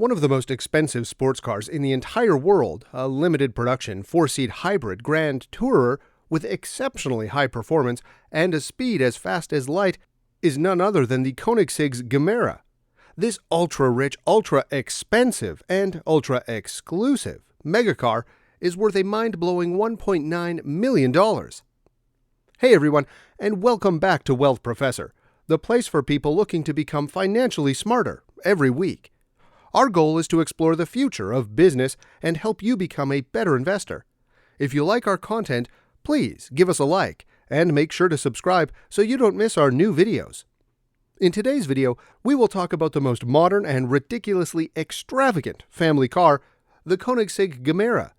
One of the most expensive sports cars in the entire world, a limited production 4-seat hybrid Grand Tourer with exceptionally high performance and a speed as fast as light, is none other than the Koenigsegg Gemera. This ultra-rich, ultra-expensive, and ultra-exclusive megacar is worth a mind-blowing $1.9 million. Hey everyone, and welcome back to Wealth Professor, the place for people looking to become financially smarter every week. Our goal is to explore the future of business and help you become a better investor. If you like our content, please give us a like and make sure to subscribe so you don't miss our new videos. In today's video, we will talk about the most modern and ridiculously extravagant family car, the Koenigsegg Gemera.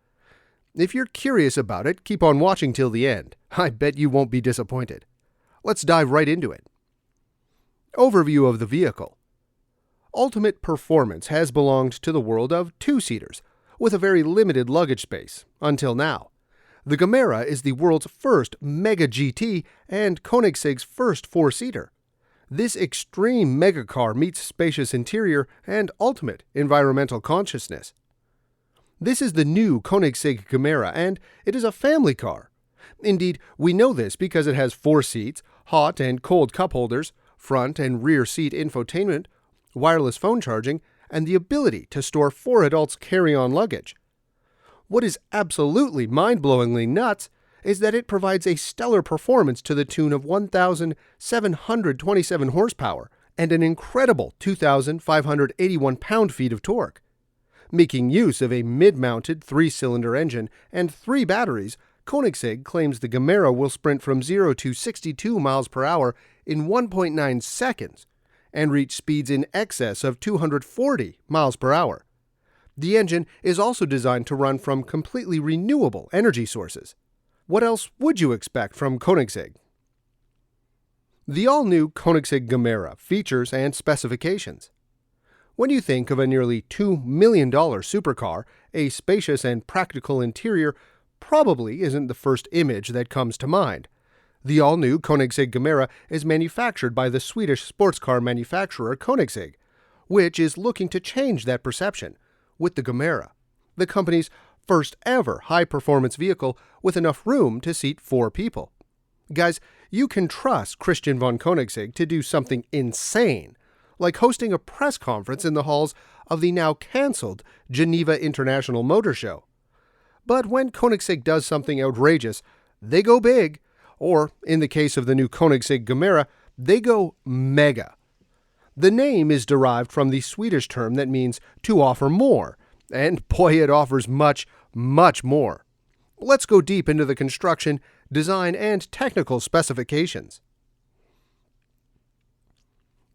If you're curious about it, keep on watching till the end. I bet you won't be disappointed. Let's dive right into it. Overview of the vehicle. Ultimate performance has belonged to the world of two-seaters, with a very limited luggage space, until now. The Gemera is the world's first Mega GT and Koenigsegg's first four-seater. This extreme megacar meets spacious interior and ultimate environmental consciousness. This is the new Koenigsegg Gemera, and it is a family car. Indeed, we know this because it has 4 seats, hot and cold cup holders, front and rear seat infotainment, wireless phone charging, and the ability to store 4 adults' carry-on luggage. What is absolutely mind-blowingly nuts is that it provides a stellar performance to the tune of 1,727 horsepower and an incredible 2,581 pound-feet of torque. Making use of a mid-mounted 3-cylinder engine and 3 batteries, Koenigsegg claims the Gemera will sprint from 0 to 62 miles per hour in 1.9 seconds, and reach speeds in excess of 240 miles per hour. The engine is also designed to run from completely renewable energy sources. What else would you expect from Koenigsegg? The all-new Koenigsegg Gemera features and specifications. When you think of a nearly $2 million supercar, a spacious and practical interior probably isn't the first image that comes to mind. The all-new Koenigsegg Gemera is manufactured by the Swedish sports car manufacturer Koenigsegg, which is looking to change that perception with the Gemera, the company's first ever high-performance vehicle with enough room to seat 4 people. Guys, you can trust Christian von Koenigsegg to do something insane, like hosting a press conference in the halls of the now cancelled Geneva International Motor Show. But when Koenigsegg does something outrageous, they go big. Or, in the case of the new Koenigsegg Gemera, they go mega. The name is derived from the Swedish term that means to offer more, and boy, it offers much, much more. Let's go deep into the construction, design, and technical specifications.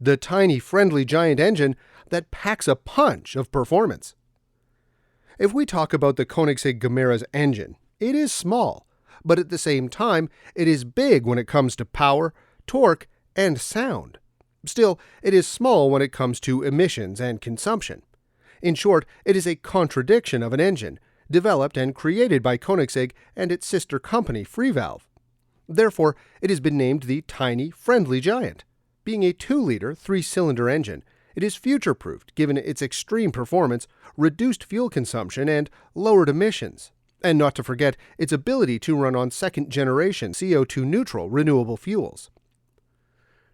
The tiny, friendly giant engine that packs a punch of performance. If we talk about the Koenigsegg Gemera's engine, it is small, but at the same time, it is big when it comes to power, torque, and sound. Still, it is small when it comes to emissions and consumption. In short, it is a contradiction of an engine, developed and created by Koenigsegg and its sister company Freevalve. Therefore, it has been named the Tiny, Friendly Giant. Being a 2-liter, 3-cylinder engine, it is future-proofed given its extreme performance, reduced fuel consumption, and lowered emissions. And not to forget its ability to run on second-generation CO2-neutral renewable fuels.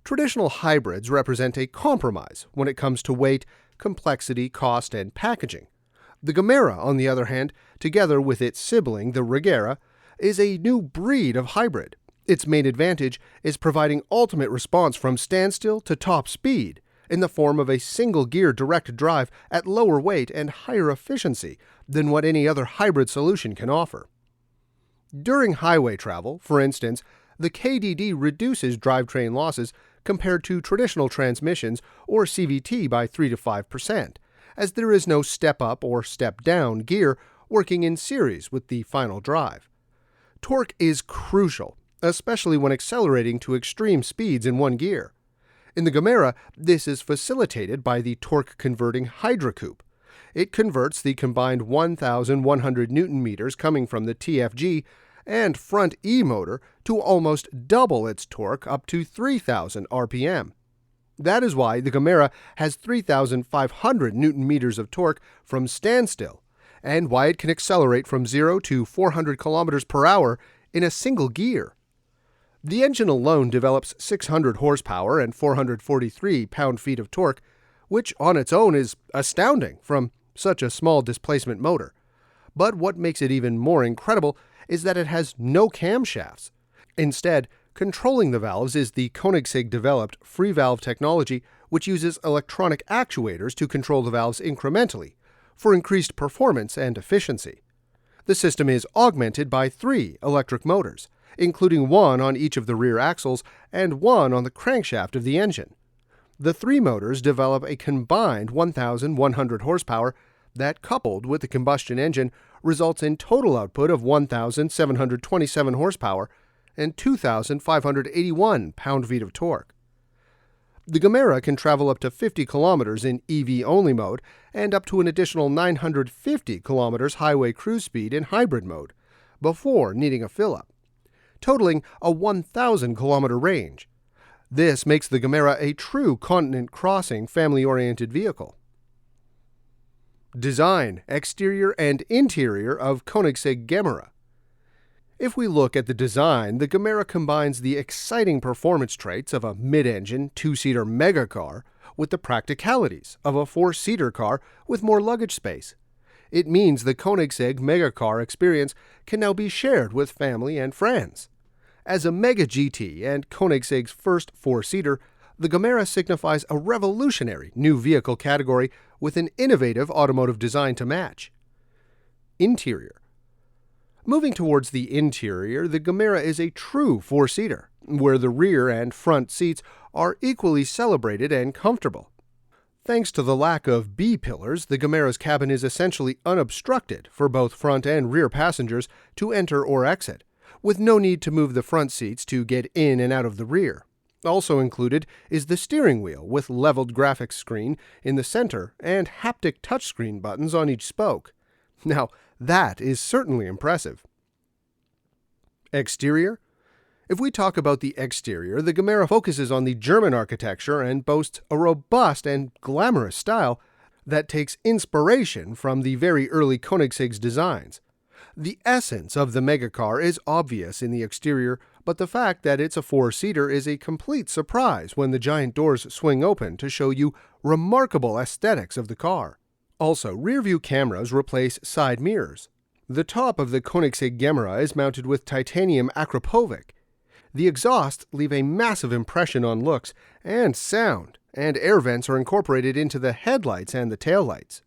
Traditional hybrids represent a compromise when it comes to weight, complexity, cost, and packaging. The Gemera, on the other hand, together with its sibling, the Regera, is a new breed of hybrid. Its main advantage is providing ultimate response from standstill to top speed, in the form of a single-gear direct drive at lower weight and higher efficiency than what any other hybrid solution can offer. During highway travel, for instance, the KDD reduces drivetrain losses compared to traditional transmissions or CVT by 3 to 5%, as there is no step-up or step-down gear working in series with the final drive. Torque is crucial, especially when accelerating to extreme speeds in one gear. In the Gemera, this is facilitated by the torque-converting Hydra-Coupe. It converts the combined 1,100 Newton-meters coming from the TFG and front E motor to almost double its torque up to 3,000 RPM. That is why the Gemera has 3,500 Newton-meters of torque from standstill, and why it can accelerate from 0 to 400 kilometers per hour in a single gear. The engine alone develops 600 horsepower and 443 pound-feet of torque, which on its own is astounding from such a small displacement motor. But what makes it even more incredible is that it has no camshafts. Instead, controlling the valves is the Koenigsegg-developed free valve technology, which uses electronic actuators to control the valves incrementally for increased performance and efficiency. The system is augmented by 3 electric motors, including one on each of the rear axles and one on the crankshaft of the engine. The 3 motors develop a combined 1,100 horsepower that, coupled with the combustion engine, results in total output of 1,727 horsepower and 2,581 pound-feet of torque. The Gemera can travel up to 50 kilometers in EV-only mode and up to an additional 950 kilometers highway cruise speed in hybrid mode, before needing a fill-up, totaling a 1,000-kilometer range. This makes the Gemera a true continent-crossing, family-oriented vehicle. Design, exterior, and interior of Koenigsegg Gemera. If we look at the design, the Gemera combines the exciting performance traits of a mid-engine, 2-seater megacar with the practicalities of a 4-seater car with more luggage space. It means the Koenigsegg megacar experience can now be shared with family and friends. As a Mega GT and Koenigsegg's first 4-seater, the Gemera signifies a revolutionary new vehicle category with an innovative automotive design to match. Interior. Moving towards the interior, the Gemera is a true 4-seater, where the rear and front seats are equally celebrated and comfortable. Thanks to the lack of B-pillars, the Gemera's cabin is essentially unobstructed for both front and rear passengers to enter or exit, with no need to move the front seats to get in and out of the rear. Also included is the steering wheel with leveled graphics screen in the center and haptic touchscreen buttons on each spoke. Now, that is certainly impressive. Exterior? If we talk about the exterior, the Gemera focuses on the German architecture and boasts a robust and glamorous style that takes inspiration from the very early Koenigsegg's designs. The essence of the megacar is obvious in the exterior, but the fact that it's a 4-seater is a complete surprise when the giant doors swing open to show you remarkable aesthetics of the car. Also, rear-view cameras replace side mirrors. The top of the Koenigsegg Gemera is mounted with titanium Akrapovic. The exhausts leave a massive impression on looks and sound, and air vents are incorporated into the headlights and the taillights.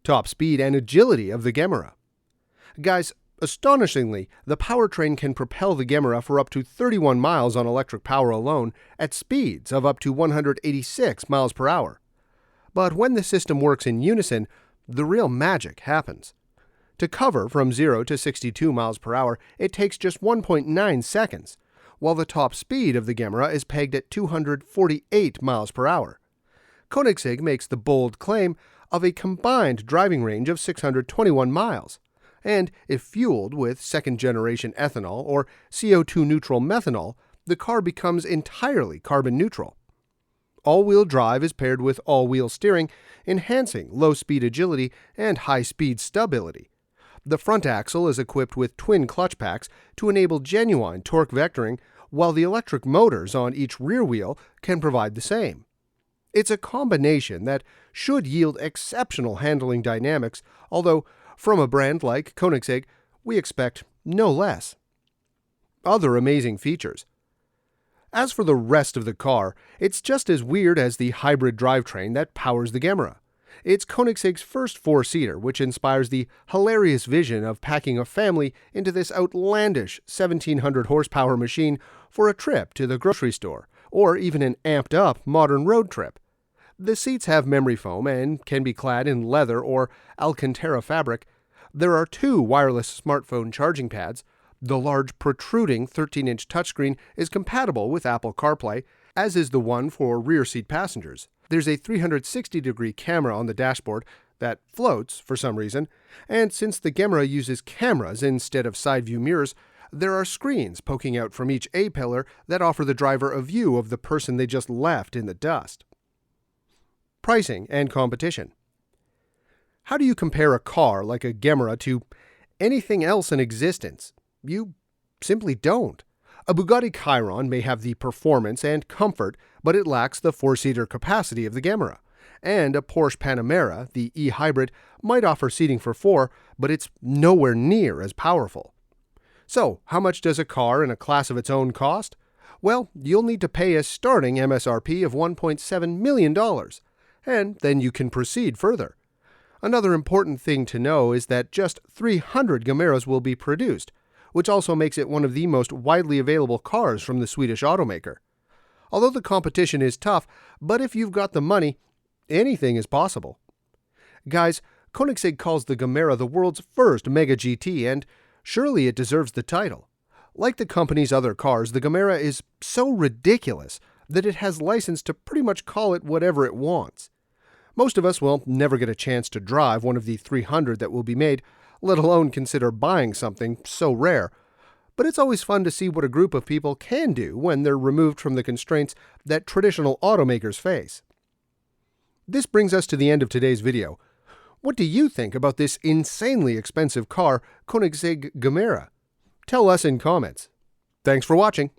Top speed and agility of the Gemera. Guys, astonishingly, the powertrain can propel the Gemera for up to 31 miles on electric power alone at speeds of up to 186 miles per hour. But when the system works in unison, the real magic happens. To cover from 0 to 62 miles per hour, it takes just 1.9 seconds, while the top speed of the Gemera is pegged at 248 miles per hour. Koenigsegg makes the bold claim of a combined driving range of 621 miles. And if fueled with second-generation ethanol or CO2-neutral methanol, the car becomes entirely carbon neutral. All-wheel drive is paired with all-wheel steering, enhancing low-speed agility and high-speed stability. The front axle is equipped with twin clutch packs to enable genuine torque vectoring, while the electric motors on each rear wheel can provide the same. It's a combination that should yield exceptional handling dynamics, although from a brand like Koenigsegg, we expect no less. Other amazing features. As for the rest of the car, it's just as weird as the hybrid drivetrain that powers the Gemera. It's Koenigsegg's first 4-seater, which inspires the hilarious vision of packing a family into this outlandish 1,700 horsepower machine for a trip to the grocery store, or even an amped-up modern road trip. The seats have memory foam and can be clad in leather or Alcantara fabric. There are 2 wireless smartphone charging pads. The large protruding 13-inch touchscreen is compatible with Apple CarPlay, as is the one for rear seat passengers. There's a 360-degree camera on the dashboard that floats for some reason, and since the Gemera uses cameras instead of side view mirrors, There are screens poking out from each A-pillar that offer the driver a view of the person they just left in the dust. Pricing and competition. How do you compare a car like a Gemera to anything else in existence? You simply don't. A Bugatti Chiron may have the performance and comfort, but it lacks the four-seater capacity of the Gemera. And a Porsche Panamera, the e-hybrid, might offer seating for four, but it's nowhere near as powerful. So, how much does a car in a class of its own cost? Well, you'll need to pay a starting MSRP of $1.7 million, and then you can proceed further. Another important thing to know is that just 300 Gemeras will be produced, which also makes it one of the most widely available cars from the Swedish automaker. Although the competition is tough, but if you've got the money, anything is possible. Guys, Koenigsegg calls the Gemera the world's first Mega GT, and surely it deserves the title. Like the company's other cars, the Gemera is so ridiculous that it has license to pretty much call it whatever it wants. Most of us will never get a chance to drive one of the 300 that will be made, let alone consider buying something so rare. But it's always fun to see what a group of people can do when they're removed from the constraints that traditional automakers face. This brings us to the end of today's video. What do you think about this insanely expensive car, Koenigsegg Gemera? Tell us in comments. Thanks for watching.